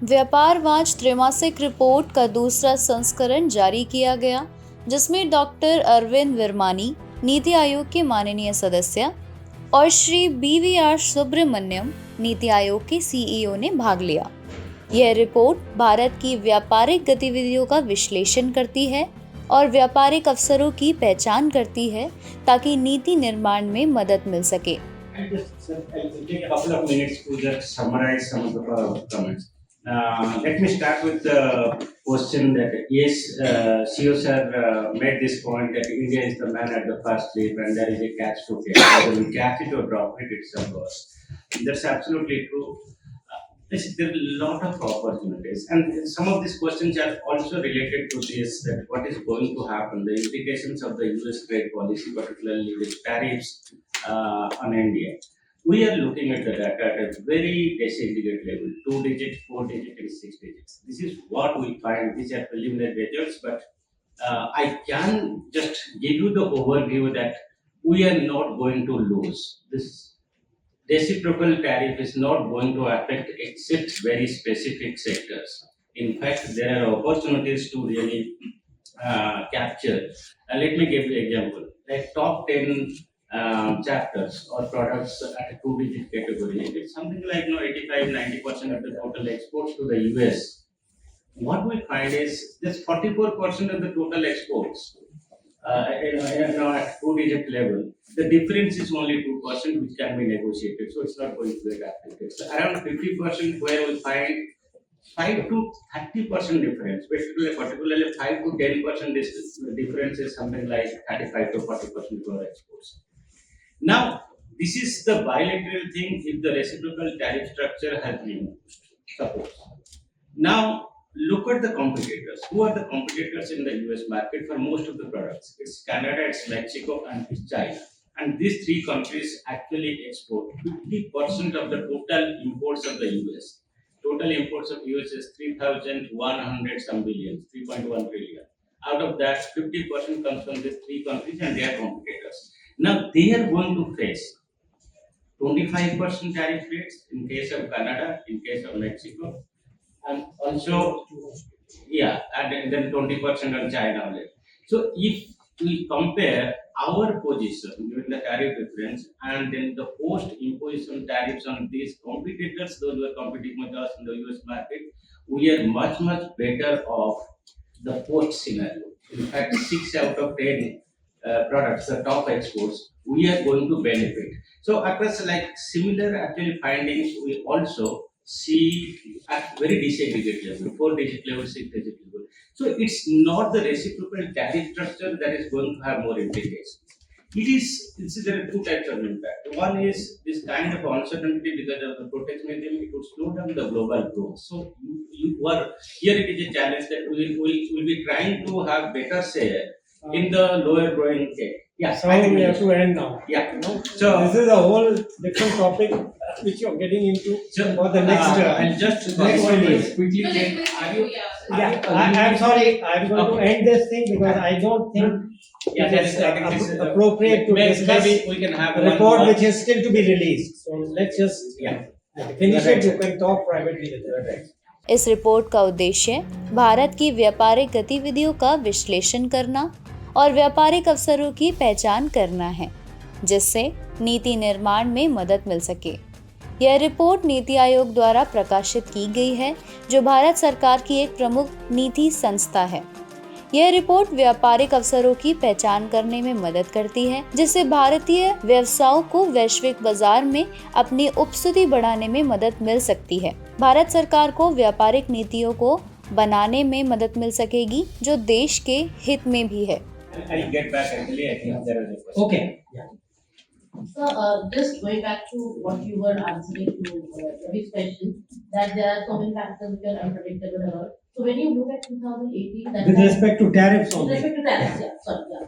व्यापार वाच त्रैमासिक रिपोर्ट का दूसरा संस्करण जारी किया गया, जिसमें डॉक्टर अरविंद विरमानी, नीति आयोग के माननीय सदस्य, और श्री BVR सुब्रमण्यम, नीति आयोग के CEO ने भाग लिया। यह रिपोर्ट भारत की व्यापारिक गतिविधियों का विश्लेषण करती है और व्यापारिक अवसरों की पहचान करती है ताकि नीति निर्माण में मदद मिल सके। I'll take a couple of minutes to just summarize some of the comments. Let me start with the question that yes, CEO sir made this point that India is the man at the first leap and there is a catch to get. Whether we catch it or drop it, it's a loss. That's absolutely true. There are a lot of opportunities, and some of these questions are also related to this: that what is going to happen, the implications of the U.S. trade policy, particularly with tariffs on India. We are looking at the data at a very disaggregate level: 2 digits, 4 digits, and 6 digits. This is what we find. These are preliminary results, but I can just give you the overview that we are not going to lose this. Reciprocal tariff is not going to affect except very specific sectors. In fact, there are opportunities to really capture. Let me give you an example. Like top 10 chapters or products at a two-digit category, it's something like 85-90% of the total exports to the US. What we find is this 44% of the total exports at two-digit level, the difference is only 2%, which can be negotiated. So it's not going to get affected. So around 50% where we find 5 to 30% difference, particularly 5 to 10% difference is something like 35 to 40% to our exports. Now, this is the bilateral thing if the reciprocal tariff structure has been supposed. Now, look at the competitors. Who are the competitors in the US market for most of the products? It's Canada, it's Mexico, and it's China. And these three countries actually export 50% of the total imports of the US. Total imports of US is 3,100 some billions, 3.1 trillion. Out of that, 50% comes from these three countries and their competitors. Now they are going to face 25% tariff rates in case of Canada, in case of Mexico, and also and then 20% on China only. So if we compare our position during the tariff difference and then the post imposition tariffs on these competitors, those who are competing with us in the US market, we are much better off the post scenario. In fact, 6 out of 10 products, the top exports, we are going to benefit. So across like similar actually findings, we also see at very disaggregate level, 4-digit level, 6-digit level. So it's not the reciprocal tariff structure that is going to have more implications. There are two types of impact. One is this kind of uncertainty because of the protectionism, it would slow down the global growth. So you are here it is a challenge that we will be trying to have better share in the lower growing cake. Yeah, so we have to end now. Yeah. So this is a whole different topic which you're getting into for the next. I'll just quickly check. I'm sorry. I'm going to end this thing because I don't think it is appropriate to discuss we can have a report which is still to be released. So let's just finish it. You can talk privately with them. इस report का उद्देश्य भारत की व्यापारिक गतिविधियों का विश्लेषण करना और व्यापारिक अवसरों की पहचान करना है, जिससे नीति निर्माण में मदद मिल सके। यह रिपोर्ट नीति आयोग द्वारा प्रकाशित की गई है, जो भारत सरकार की एक प्रमुख नीति संस्था है। यह रिपोर्ट व्यापारिक अवसरों की पहचान करने में मदद करती है, जिससे भारतीय व्यवसायों को वैश्विक बाजार में अपनी उपस्थिति बढ़ाने में मदद मिल सकती है। भारत सरकार को व्यापारिक नीतियों को बनाने में मदद मिल सकेगी, जो देश के हित में भी है। I'll get back actually. I think there is a question. Okay. Yeah. So, just going back to what you were answering to Ravi's question, that there are so many factors which are unpredictable and all. So, when you look at 2018, with respect to tariffs only. With respect to tariffs,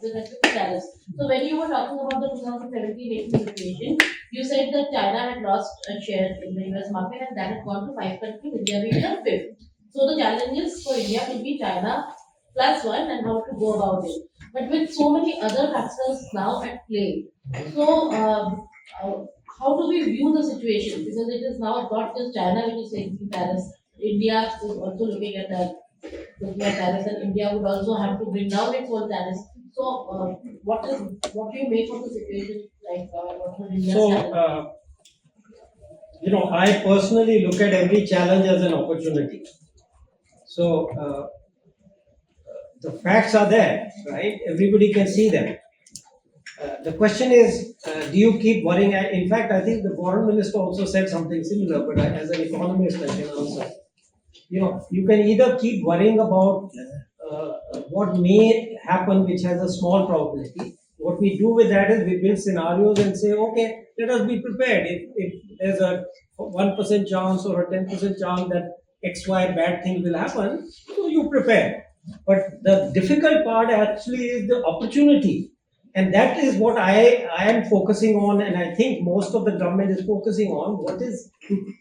with respect to tariffs. So, when you were talking about the 2017-18 situation, you said that China had lost a share in the US market and that had gone to 5 countries, India being the 5th. So, the challenges for India will be China +1 and how to go about it. But with so many other factors now at play, so how do we view the situation? Because it is now not just China which is taking tariffs. India is also looking at that, looking at tariffs, and India would also have to bring down its own tariffs. So, what do you make of the situation? Like, what are India's So, challenge? I personally look at every challenge as an opportunity. So, the facts are there, right? Everybody can see them. The question is, do you keep worrying? In fact, I think the foreign minister also said something similar, but as an economist, I can answer. You can either keep worrying about what may happen, which has a small probability. What we do with that is we build scenarios and say, okay, let us be prepared. If there's a 1% chance or a 10% chance that XY bad thing will happen, so you prepare. But the difficult part actually is the opportunity. And that is what I am focusing on, and I think most of the government is focusing on what is to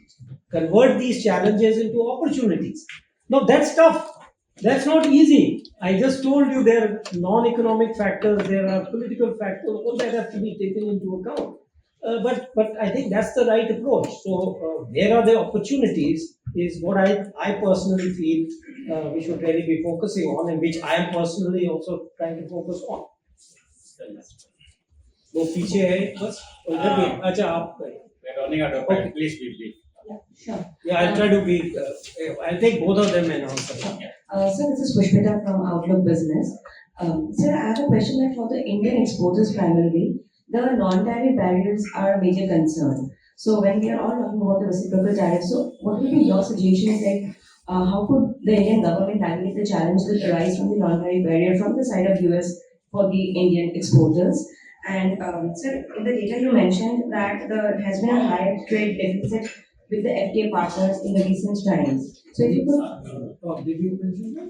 convert these challenges into opportunities. Now that's tough. That's not easy. I just told you there are non-economic factors, there are political factors, all that have to be taken into account. But I think that's the right approach. So where are the opportunities is what I personally feel we should really be focusing on, and which I am personally also trying to focus on. वो पीछे है बस उधर भी अच्छा आप We're running out of time. Please be brief. Yeah, sure. yeah I'll try to be I'll take both of them and answer. So this is Pushpita from Outlook Business. Sir, I have a question that for the Indian exporters primarily, the non-tariff barriers are a major concern. So when we are all talking about the reciprocal tariffs, so what will be your suggestions like how could the Indian government navigate the challenge that arise from the non-tariff barrier from the side of US for the Indian exporters? And sir, in the data you mentioned that there has been a high trade deficit with the FTA partners in the recent times. So if you could Did you mention that?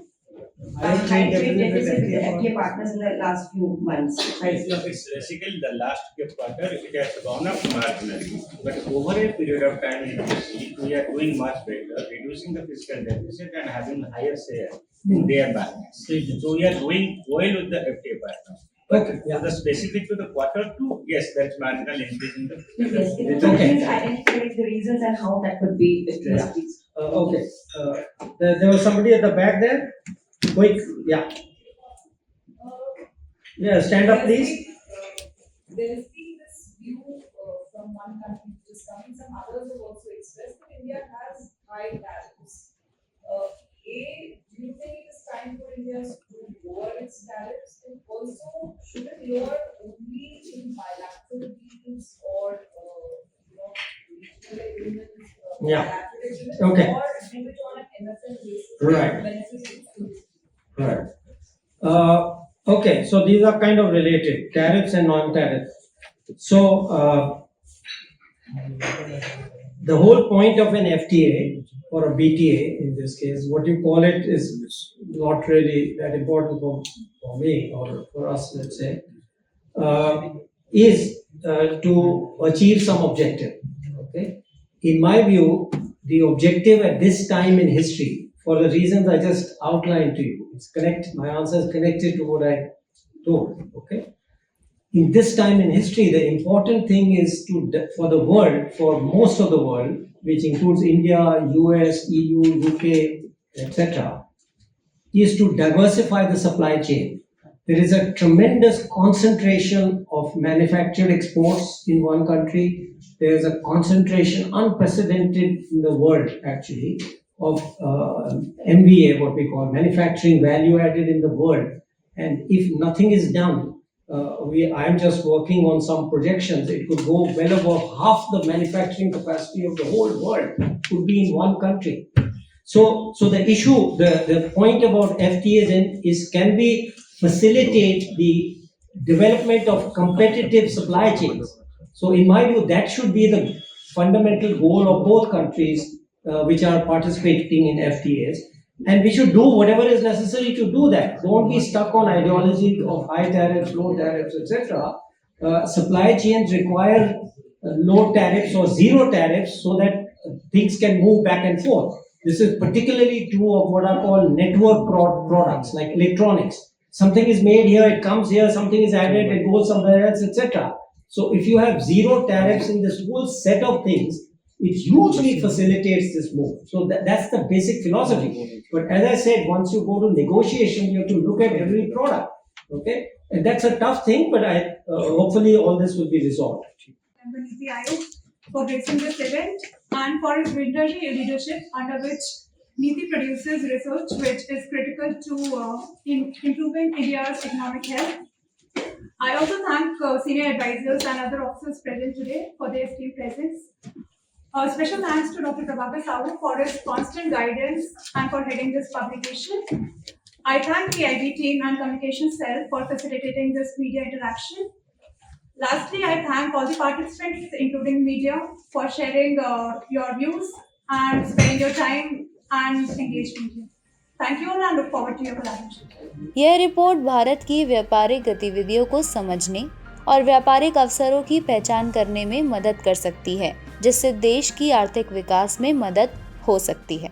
high trade deficit with the FTA partners in the last few months. It's basically the last quarter, it has gone up marginally. But over a period of time, if you see, we are doing much better, reducing the fiscal deficit and having higher share in their balance. So we are doing well with the FTA partners. But Okay, yeah. the specific to the quarter two, yes, that's marginal increase in the fiscal Yes, deficit. if you could please identify the reasons and how that could be addressed, please. Okay. There was somebody at the back there. Quick, yeah. Yeah, stand up, please. There has been this view from one country which is coming, some others have also expressed that India has high tariffs. Do you think it is time for India to lower its tariffs? And also, should it lower only in bilateral deals or regional agreements? Yeah. Bilateral agreements, Okay. or do it on an MFN basis? Right. Benefits to Right. Okay, so these are kind of related, tariffs and non-tariff. So the whole point of an FTA or a BTA in this case, what you call it is not really that important for me or for us, let's say, is to achieve some objective. Okay, in my view, the objective at this time in history, for the reasons I just outlined to you, it's connect. My answer is connected to what I told. Okay, in this time in history, the important thing is for the world, for most of the world, which includes India, US, EU, UK, etc., is to diversify the supply chain. There is a tremendous concentration of manufactured exports in one country. There is a concentration unprecedented in the world, actually, of MVA, what we call manufacturing value added in the world. And if nothing is done, I am just working on some projections. It could go well above half the manufacturing capacity of the whole world could be in one country. So the issue, the point about FTAs is can we facilitate the development of competitive supply chains? So in my view, that should be the fundamental goal of both countries which are participating in FTAs. And we should do whatever is necessary to do that. Don't be stuck on ideology of high tariffs, low tariffs, etc. Supply chains require low tariffs or zero tariffs so that things can move back and forth. This is particularly true of what are called network products like electronics. Something is made here, it comes here, something is added, it goes somewhere else, etc. So if you have zero tariffs in this whole set of things, it hugely facilitates this move. So that's the basic philosophy. But as I said, once you go to negotiation, you have to look at every product. Okay, and that's a tough thing, but hopefully all this will be resolved. Member Niti Aayog for gracing this event and for his visionary leadership under which Niti produces research which is critical to improving India's economic health. I also thank senior advisors and other officers present today for their esteemed presence. Special thanks to Dr. Prabhakar Sahu for his constant guidance and for heading this publication. I thank the IB team and communication cell for facilitating this media interaction. Lastly, I thank all the participants, including media, for sharing your views and spending your time and engagement here. Thank you all and look forward to your collaboration. यह report Bharat की व्यापारिक गतिविधियों को समझने और व्यापारिक अवसरों की पहचान करने में मदद कर सकती है, जिससे देश की आर्थिक विकास में मदद हो सकती है।